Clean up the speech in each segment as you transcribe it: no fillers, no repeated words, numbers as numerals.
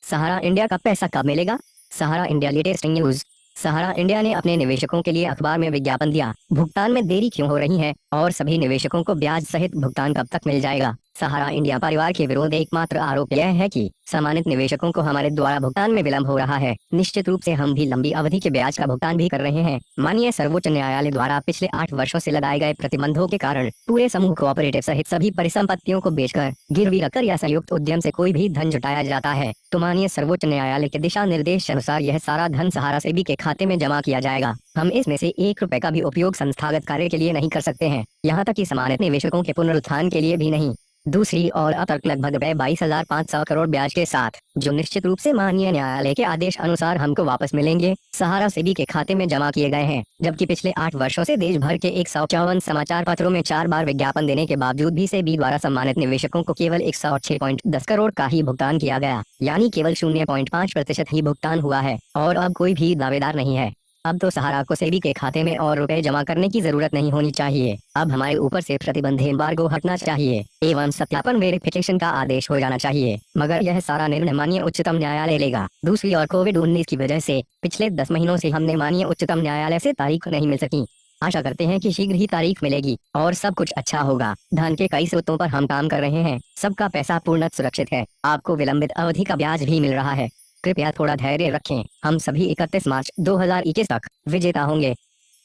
सहारा India का पैसा कब मिलेगा? सहारा इंडिया लेटेस्ट न्यूज। सहारा इंडिया ने अपने निवेशकों के लिए अखबार में विज्ञापन दिया। भुगतान में देरी क्यों हो रही है और सभी निवेशकों को ब्याज सहित भुगतान कब तक मिल जाएगा? सहारा इंडिया परिवार के विरोध एकमात्र आरोप यह है कि सम्मानित निवेशकों को हमारे द्वारा भुगतान में विलंब हो रहा है। निश्चित रूप से हम भी लंबी अवधि के ब्याज का भुगतान भी कर रहे हैं। माननीय सर्वोच्च न्यायालय द्वारा पिछले 8 वर्षों से लगाए गए प्रतिबंधों के कारण पूरे समूह कोऑपरेटिव सहित सभी परिसंपत्तियों को बेचकर, गिरवी रखकर या संयुक्त उद्यम से कोई भी धन जुटाया जाता है तो माननीय सर्वोच्च न्यायालय के दिशा निर्देश अनुसार यह सारा धन सहारा सेबी के खाते में जमा किया जाएगा। हम इसमें से 1 रुपए का भी उपयोग संस्थागत कार्य के लिए नहीं कर सकते हैं, यहाँ तक कि सम्मानित निवेशकों के पुनरुत्थान के लिए भी नहीं। दूसरी ओर अब तक लगभग 22,500 करोड़ ब्याज के साथ, जो निश्चित रूप से माननीय न्यायालय के आदेश अनुसार हमको वापस मिलेंगे, सहारा सेबी के खाते में जमा किए गए हैं। जबकि पिछले 8 वर्षों से देश भर के 154 समाचार पत्रों में 4 बार विज्ञापन देने के बावजूद भी सेबी द्वारा सम्मानित निवेशकों को केवल 106.10 करोड़ का ही भुगतान किया गया, यानी केवल 0.5% ही भुगतान हुआ है और अब कोई भी दावेदार नहीं है। अब तो सहारा को सेबी के खाते में और रुपए जमा करने की जरूरत नहीं होनी चाहिए। अब हमारे ऊपर से प्रतिबंध एम्बार्गो हटना चाहिए एवं सत्यापन वेरिफिकेशन का आदेश हो जाना चाहिए, मगर यह सारा निर्णय माननीय उच्चतम न्यायालय लेगा। दूसरी ओर कोविड-19 की वजह से पिछले 10 महीनों से हमने माननीय उच्चतम न्यायालय से तारीख नहीं मिल सकी। आशा करते हैं कि शीघ्र ही तारीख मिलेगी और सब कुछ अच्छा होगा। धन के कई स्रोतों पर हम काम कर रहे हैं, सबका पैसा पूर्णतः सुरक्षित है। आपको विलंबित अवधि का ब्याज भी मिल रहा है। कृपया थोड़ा धैर्य रखें, हम सभी 31 मार्च 2021 तक विजेता होंगे।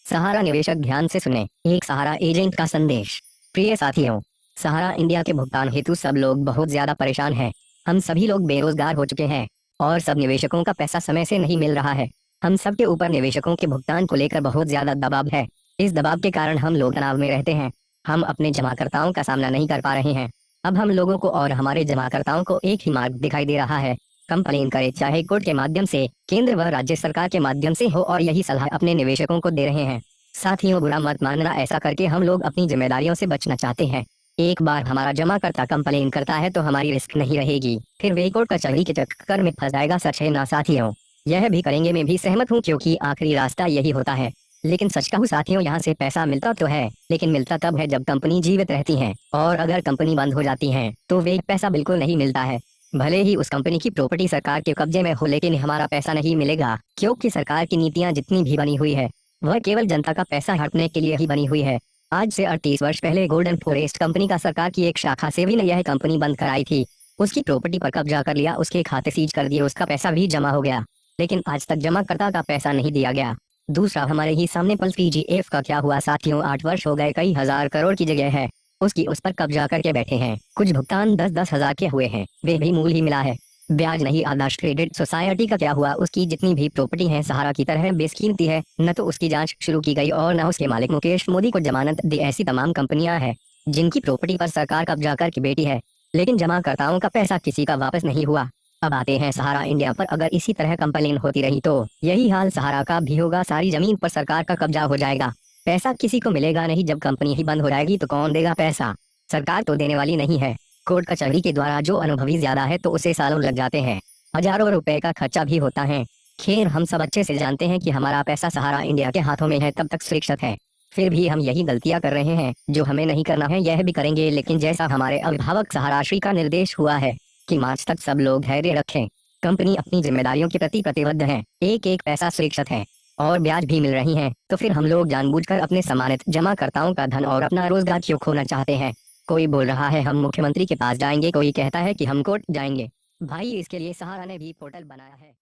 सहारा निवेशक ध्यान से सुने, एक सहारा एजेंट का संदेश। प्रिय साथियों, सहारा इंडिया के भुगतान हेतु सब लोग बहुत ज्यादा परेशान हैं। हम सभी लोग बेरोजगार हो चुके हैं और सब निवेशकों का पैसा समय से नहीं मिल रहा है। हम सबके ऊपर निवेशकों के भुगतान को लेकर बहुत ज्यादा दबाव है। इस दबाव के कारण हम लोग तनाव में रहते हैं। हम अपने जमाकर्ताओं का सामना नहीं कर पा रहे हैं। अब हम लोगों को और हमारे जमाकर्ताओं को एक ही मार्ग दिखाई दे रहा है, कंप्लेन करे, चाहे कोर्ट के माध्यम से, केंद्र व राज्य सरकार के माध्यम से हो, और यही सलाह अपने निवेशकों को दे रहे हैं। साथियों, बुरा मत मानना, ऐसा करके हम लोग अपनी जिम्मेदारियों से बचना चाहते हैं। एक बार हमारा जमाकर्ता कंप्लेन करता है तो हमारी रिस्क नहीं रहेगी, फिर वे कोर्ट कचहरी के चक्कर में फंस जाएगा। सच है ना साथियों? यह भी करेंगे, मैं भी सहमत हूँ, क्योंकि आखिरी रास्ता यही होता है। लेकिन सच कहूँ साथियों, यहाँ से पैसा मिलता तो है, लेकिन मिलता तब है जब कंपनी जीवित रहती है, और अगर कंपनी बंद हो जाती है तो वे पैसा बिल्कुल नहीं मिलता है। भले ही उस कंपनी की प्रॉपर्टी सरकार के कब्जे में हो, लेकिन हमारा पैसा नहीं मिलेगा, क्योंकि सरकार की नीतियां जितनी भी बनी हुई है वह केवल जनता का पैसा हड़पने के लिए ही बनी हुई है। आज से 38 वर्ष पहले गोल्डन फॉरेस्ट कंपनी का सरकार की एक शाखा सेबी ने यह कंपनी बंद कराई थी। उसकी प्रॉपर्टी पर कब्जा कर लिया, उसके खाते सीज कर दिए, उसका पैसा भी जमा हो गया, लेकिन आज तक जमाकर्ता का पैसा नहीं दिया गया। दूसरा, हमारे ही सामने पल्स पीजीएफ का क्या हुआ साथियों? 8 वर्ष हो गए, कई हजार करोड़ की जगह है उसकी उस पर कब्जा करके बैठे हैं। कुछ भुगतान 10-10 हजार के हुए हैं, वे भी मूल ही मिला है, ब्याज नहीं। आदर्श क्रेडिट सोसाइटी का क्या हुआ? उसकी जितनी भी प्रॉपर्टी है सहारा की तरह बेशकीमती है, न तो उसकी जांच शुरू की गई और न उसके मालिक मुकेश मोदी को जमानत दी। ऐसी तमाम कंपनियां हैं जिनकी प्रॉपर्टी पर सरकार कब्जा करके बैठी है, लेकिन जमाकर्ताओं का पैसा किसी का वापस नहीं हुआ। अब आते हैं सहारा इंडिया पर। अगर इसी तरह कंप्लेन होती रही तो यही हाल सहारा का भी होगा। सारी जमीन पर सरकार का कब्जा हो जाएगा, पैसा किसी को मिलेगा नहीं। जब कंपनी ही बंद हो जाएगी तो कौन देगा पैसा? सरकार तो देने वाली नहीं है। कोर्ट कचहरी के द्वारा जो अनुभवी ज्यादा है तो उसे सालों लग जाते हैं, हजारों रुपए का खर्चा भी होता है। खैर, हम सब अच्छे से जानते हैं कि हमारा पैसा सहारा इंडिया के हाथों में है, तब तक सुरक्षित है। फिर भी हम यही गलतियां कर रहे हैं जो हमें नहीं करना है, यह भी करेंगे। लेकिन जैसा हमारे अभिभावक सहाराश्री का निर्देश हुआ है कि मार्च तक सब लोग धैर्य रखें, कंपनी अपनी जिम्मेदारियों के प्रति प्रतिबद्ध है, एक एक पैसा सुरक्षित है और ब्याज भी मिल रही है, तो फिर हम लोग जानबूझकर अपने सम्मानित जमाकर्ताओं का धन और अपना रोजगार क्यों खोना चाहते हैं? कोई बोल रहा है हम मुख्यमंत्री के पास जाएंगे, कोई कहता है कि हम कोर्ट जाएंगे। भाई, इसके लिए सहारा ने भी पोर्टल बनाया है।